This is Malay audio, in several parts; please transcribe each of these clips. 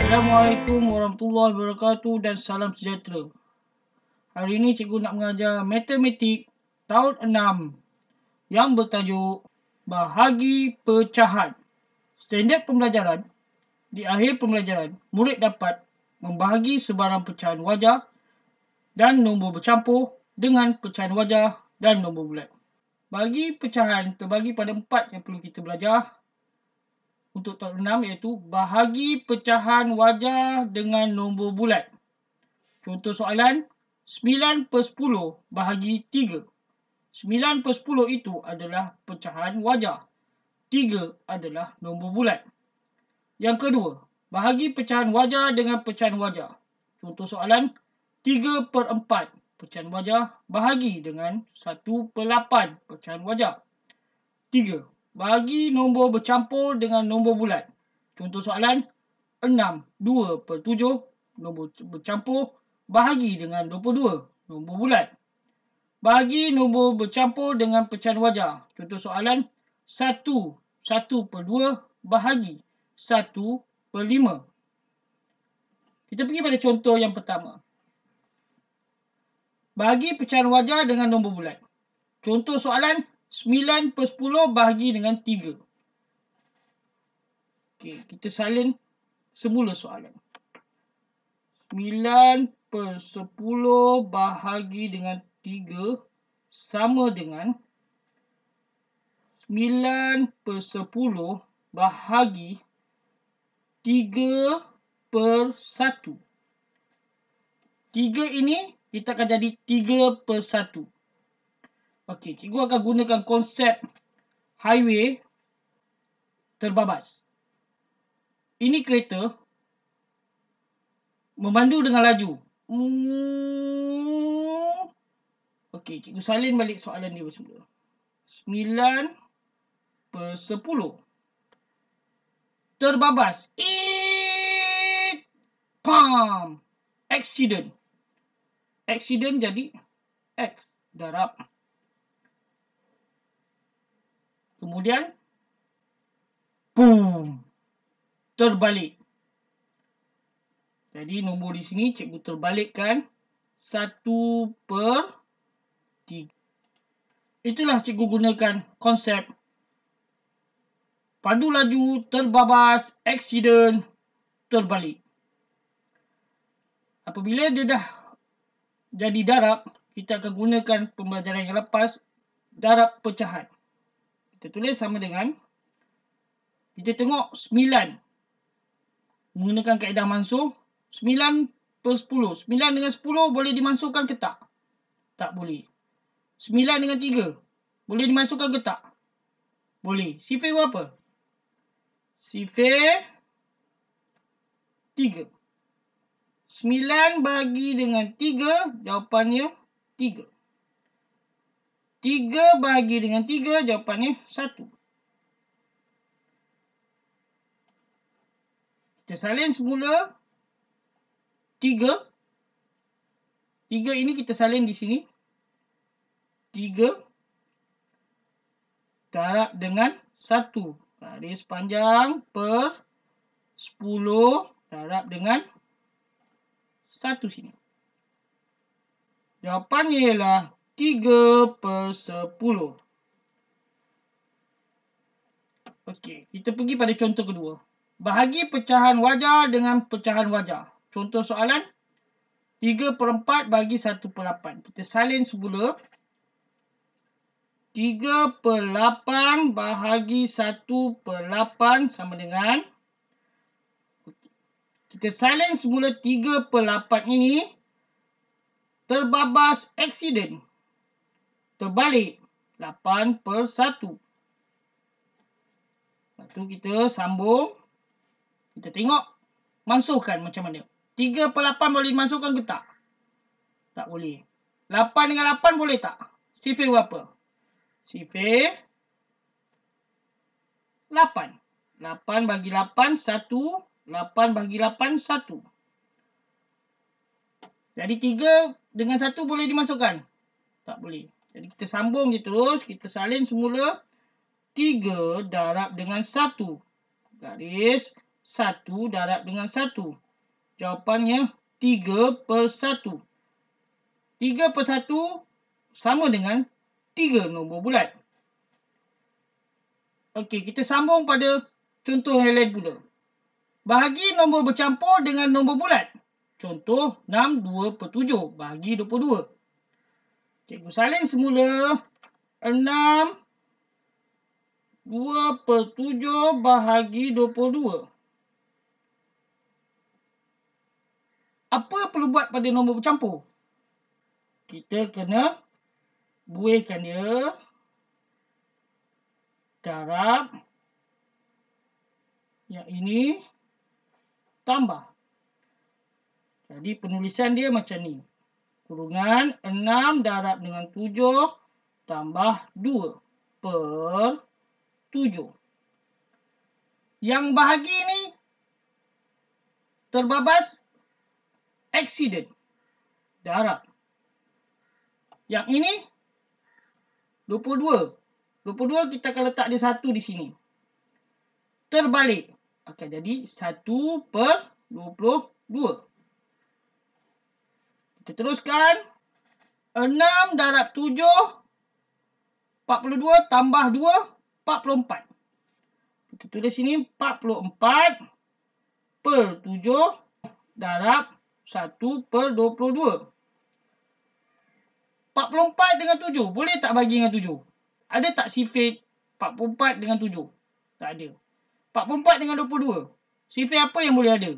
Assalamualaikum warahmatullahi wabarakatuh dan salam sejahtera. Hari ini cikgu nak mengajar matematik tahun 6 yang bertajuk bahagi pecahan. Standard pembelajaran, di akhir pembelajaran, murid dapat membahagi sebarang pecahan wajah dan nombor bercampur dengan pecahan wajah dan nombor bulat. Bagi pecahan terbagi pada 4 yang perlu kita belajar untuk tahun 6, iaitu bahagi pecahan wajah dengan nombor bulat. Contoh soalan 9/10 bahagi 3. 9/10 itu adalah pecahan wajah. 3 adalah nombor bulat. Yang kedua, bahagi pecahan wajah dengan pecahan wajah. Contoh soalan 3/4 pecahan wajah bahagi dengan 1/8 pecahan wajah. 3. Bahagi nombor bercampur dengan nombor bulat. Contoh soalan 6/2/7 nombor bercampur bahagi dengan 22 nombor bulat. Bahagi nombor bercampur dengan pecahan wajah. Contoh soalan 1/2 bahagi 1/5. Kita pergi pada contoh yang pertama. Bahagi pecahan wajah dengan nombor bulat. Contoh soalan 9/10 bahagi dengan 3. Okey, kita salin semula soalan. 9/10 bahagi dengan 3 sama dengan 9/10 bahagi 3/1. 3 ini kita akan jadi 3/1. Okey, cikgu akan gunakan konsep highway terbabas. Ini kereta memandu dengan laju. Okey, cikgu salin balik soalan dia bersemula. 9/10 terbabas. Pam! Accident. Accident jadi X darab. Kemudian boom, terbalik. Jadi nombor di sini cikgu terbalikkan 1/3. Itulah cikgu gunakan konsep padu laju, terbabas, aksiden, terbalik. Apabila dia dah jadi darab, kita akan gunakan pembelajaran yang lepas, darab pecahan. Kita tulis sama dengan, kita tengok 9 menggunakan kaedah mansuh. 9/10. 9 dengan 10 boleh dimansuhkan ke tak? Tak boleh. 9 dengan 3 boleh dimasukkan ke tak? Boleh. Sifir berapa? Sifir 3. 9 bagi dengan 3, jawapannya 3. 3 bagi dengan 3, jawapannya 1. Kita salin semula 3. 3 ini kita salin di sini. 3 darab dengan 1. Garis panjang per 10 darab dengan 1 sini. Jawapannya ialah 3/10. Okey, kita pergi pada contoh kedua. Bahagi pecahan wajah dengan pecahan wajah. Contoh soalan 3/4 bagi 1/8. Kita salin semula. 3/8 bahagi 1/8 sama dengan, kita salin semula 3/8 ini terbabas aksiden. Terbalik 8/1. Lepas tu kita sambung. Kita tengok mansuhkan macam mana. 3/8 boleh dimasukkan ke tak? Tak boleh. 8 dengan 8 boleh tak? Sifir berapa? Sifir 8. 8 bagi 8, 1. 8 bagi 8, 1. Jadi 3 dengan 1 boleh dimasukkan? Tak boleh. Jadi kita sambung je terus. Kita salin semula. 3 darab dengan 1. Garis 1 darab dengan 1. Jawapannya 3/1. 3/1 sama dengan 3 nombor bulat. Okey, kita sambung pada contoh yang lain pula. Bahagi nombor bercampur dengan nombor bulat. Contoh 6 2/7 bahagi 22. Cikgu salin semula 6 2/7 bahagi 22. Apa perlu buat pada nombor bercampur? Kita kena buihkan dia, darab yang ini, tambah. Jadi penulisan dia macam ni. Kurungan 6 darab dengan 7 tambah 2/7. Yang bahagi ni terbabas aksiden, darab. Yang ini 22. 22 kita akan letak dia 1 di sini. Terbalik akan jadi 1/22. Kita teruskan. 6 darab 7 42 tambah 2 44. Kita tulis sini 44/7 darab 1/22. 44 dengan 7 boleh tak bagi dengan 7? Ada tak sifar 44 dengan 7? Tak ada. 44 dengan 22. Sifar apa yang boleh ada?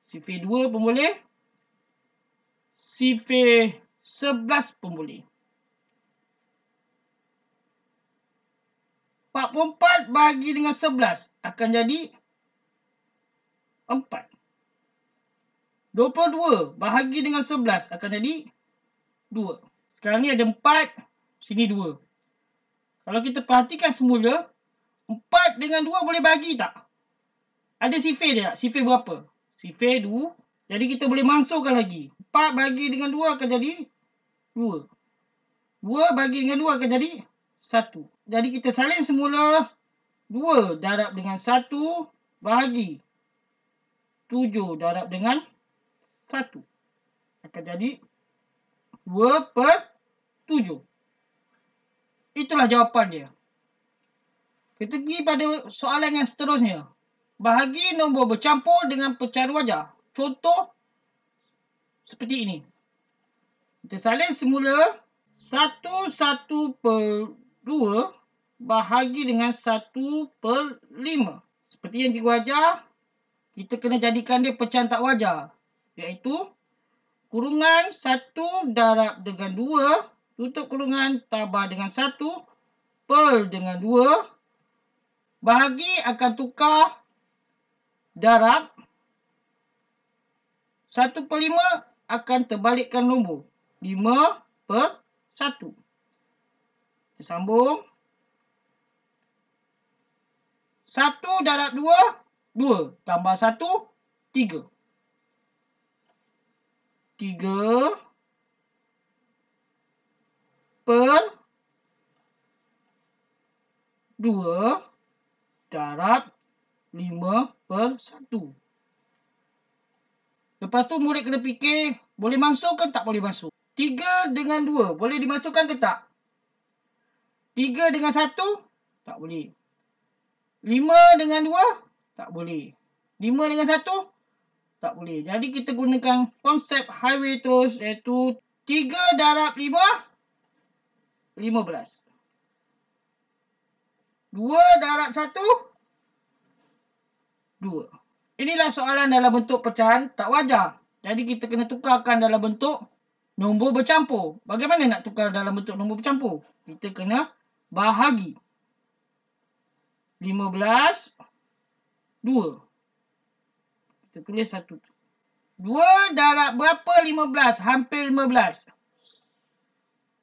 Sifar 2 pun boleh. Sifar 11 pun boleh. 44 bagi dengan 11 akan jadi 4. 22 bahagi dengan 11 akan jadi 2. Sekarang ni ada 4, sini 2. Kalau kita perhatikan semula, 4 dengan 2 boleh bagi tak? Ada sifar dia tak? Sifar berapa? Sifar 2. Jadi kita boleh masukkan lagi. 4 bagi dengan 2 akan jadi 2. 2 bagi dengan 2 akan jadi 1. Jadi kita salin semula 2 darab dengan 1 bahagi 7 darab dengan 1. Akan jadi 2/7. Itulah jawapan dia. Kita pergi pada soalan yang seterusnya. Bahagi nombor bercampur dengan pecahan wajah. Contoh seperti ini. Kita salin semula 1/2 bahagi dengan 1/5. Seperti yang cikgu ajar, kita kena jadikan dia pecahan tak wajar. Iaitu kurungan 1 darab dengan 2 tutup kurungan tambah dengan 1 per dengan 2 bahagi akan tukar darab 1/5 akan terbalikkan nombor 5/1. Kita sambung. 1 darab 2 2 tambah 1 3. 3 per 2 darab 5/1. Lepas tu murid kena fikir, boleh masuk ke tak boleh masuk? 3 dengan 2 boleh dimasukkan ke tak? 3 dengan 1 tak boleh. 5 dengan 2 tak boleh. 5 dengan 1 tak boleh. Jadi kita gunakan konsep highway terus, iaitu 3 darab 5 15. 2 darab 1 2. Inilah soalan dalam bentuk pecahan tak wajar. Jadi kita kena tukarkan dalam bentuk nombor bercampur. Bagaimana nak tukar dalam bentuk nombor bercampur? Kita kena bahagi. 15 2. Kita tulis 1. 2 darab berapa 15? Hampir 15.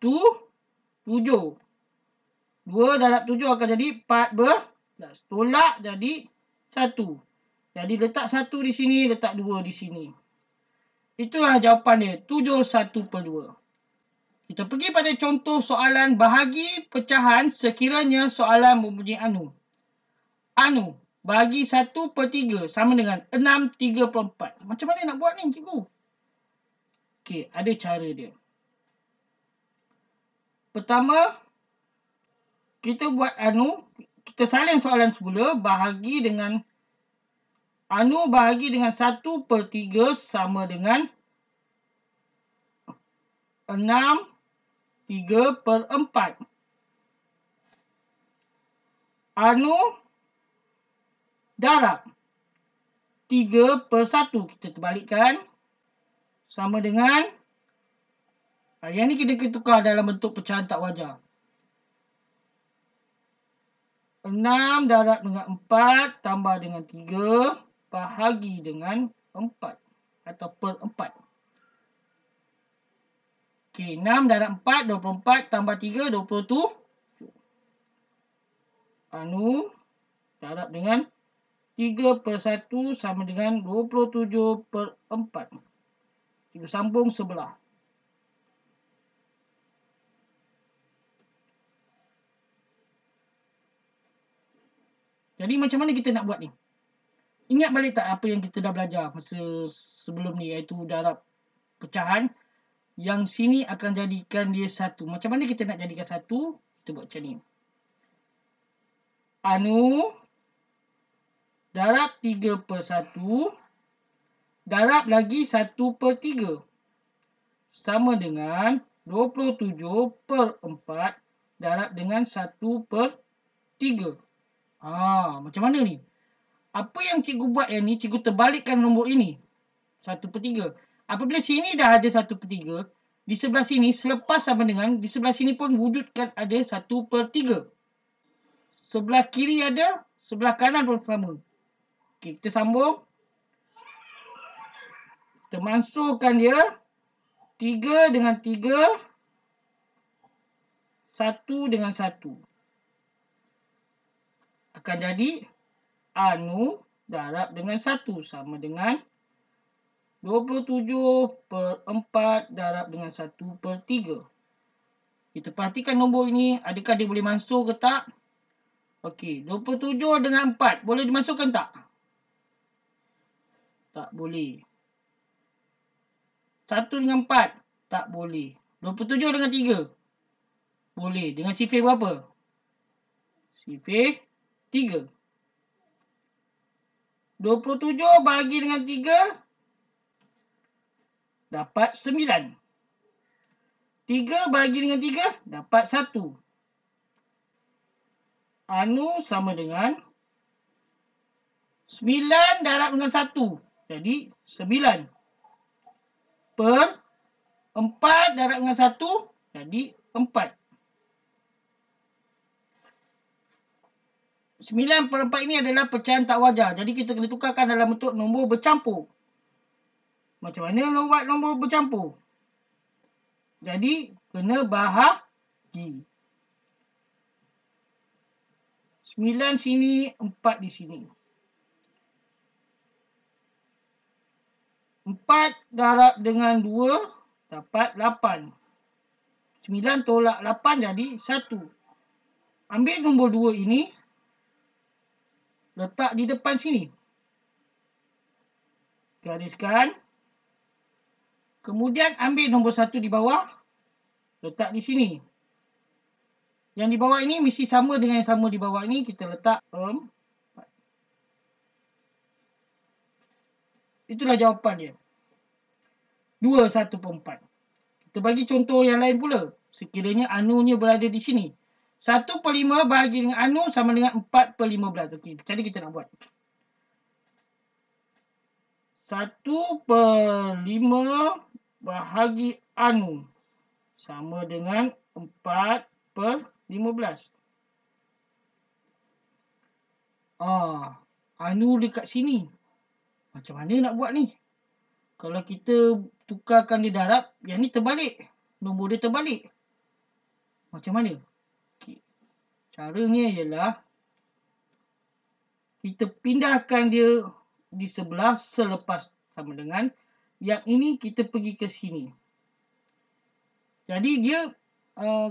7. 2 darab 7 akan jadi 14. Tolak jadi 1. Jadi letak 1 di sini, letak 2 di sini. Itulah jawapan dia, 71/2. Kita pergi pada contoh soalan bahagi pecahan sekiranya soalan mempunyai anu. Anu, bagi 1/3 sama dengan 6/34. Macam mana nak buat ni, cikgu? Okey, ada cara dia. Pertama, kita buat kita salin soalan semula, bahagi dengan 1/3 sama dengan 6/3/4. Darab 3/1. Kita terbalikkan. Sama dengan, yang ni kita tukar dalam bentuk pecahan tak wajar. 6 darab dengan 4 tambah dengan 3 bahagi dengan 4 atau per 4. Okey, 6 darab 4, 24 tambah 3, 27. Darab dengan 3/1 sama dengan 27/4. Kita sambung sebelah. Jadi macam mana kita nak buat ni? Ingat balik tak apa yang kita dah belajar masa sebelum ni, iaitu darab pecahan. Yang sini akan jadikan dia 1. Macam mana kita nak jadikan 1? Kita buat macam ni. Darab 3/1 darab lagi 1/3 sama dengan 27/4 darab dengan 1/3. Macam mana ni? Apa yang cikgu buat yang ni, cikgu terbalikkan nombor ini. 1/3. Apabila sini dah ada 1/3, di sebelah sini selepas sama dengan, di sebelah sini pun wujudkan ada 1/3. Sebelah kiri ada, sebelah kanan pun sama. Okey, kita sambung. Kita masukkan dia. 3 dengan 3. 1 dengan 1. Akan jadi darab dengan 1 sama dengan 27/4 darab dengan 1/3. Kita perhatikan nombor ini, adakah dia boleh masuk ke tak? Okey, 27 dengan 4 boleh dimasukkan tak? Tak boleh. 1 dengan 4 tak boleh. 27 dengan 3 boleh. Dengan sifir berapa? Sifir 3. 27 bahagi dengan 3 dapat 9. 3 bahagi dengan 3 dapat 1. Sama dengan 9 darab dengan 1. Jadi 9 per 4 darab dengan 1. Jadi 4. 9/4 ini adalah pecahan tak wajar. Jadi kita kena tukarkan dalam bentuk nombor bercampur. Macam mana nak buat nombor bercampur? Jadi kena bahagi. 9 sini, 4 di sini. 4 darab dengan 2 dapat 8. 9 tolak 8 jadi 1. Ambil nombor 2 ini, letak di depan sini. Gariskan. Kemudian ambil nombor 1 di bawah, letak di sini. Yang di bawah ini mesti sama dengan yang sama di bawah ini, kita letak 4. Itulah jawapan dia. 2/1/4. Kita bagi contoh yang lain pula. Sekiranya anunya berada di sini. 1/5 bahagi dengan anu sama dengan 4/15. Okey, macam mana kita nak buat? 1/5 bahagi anu sama dengan 4/15. Anu dekat sini. Macam mana nak buat ni? Kalau kita tukarkan dia darab, yang ni terbalik. Nombor dia terbalik. Macam mana? Okay. Caranya ialah kita pindahkan dia di sebelah selepas sama dengan yang ini kita pergi ke sini. Jadi dia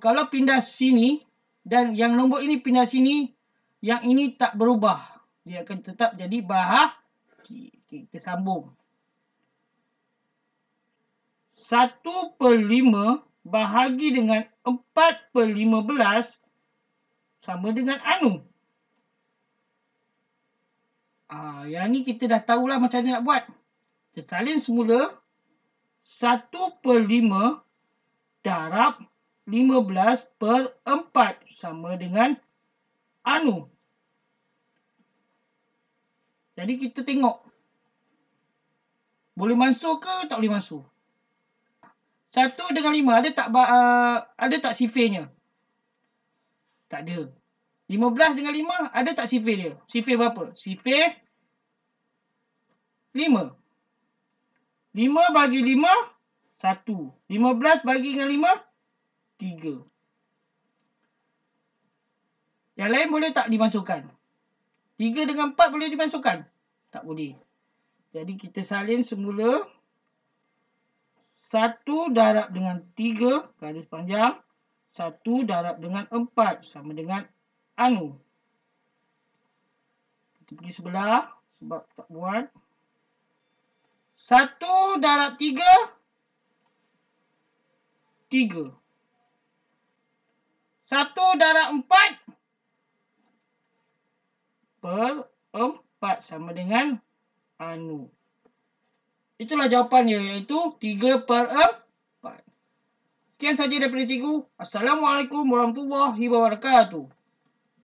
kalau pindah sini dan yang nombor ini pindah sini, yang ini tak berubah. Dia akan tetap jadi bahagi. Kita sambung. 1/5 bahagi dengan 4/15 sama dengan anu. Yang ni kita dah tahulah macam mana nak buat. Kita salin semula. 1/5 darab 15/4 sama dengan anu. Jadi kita tengok. Boleh masuk ke tak boleh masuk? 1 dengan 5 ada tak sifirnya? Tak ada. 15 dengan 5 ada tak sifir dia? Sifir berapa? Sifir 5. 5 bagi 5, 1. 15 bagi dengan 5, 3. Yang lain boleh tak dimasukkan? 3 dengan 4 boleh dimasukkan? Tak boleh. Jadi kita salin semula. 1 darab dengan 3, garis panjang. 1 darab dengan 4, sama dengan anu. Kita pergi sebelah, sebab tak buat. 1 darab 3, 3. 1 darab 4/4 sama dengan anu. Itulah jawapannya, iaitu 3/4. Sekian saja daripada cikgu. Assalamualaikum warahmatullahi wabarakatuh.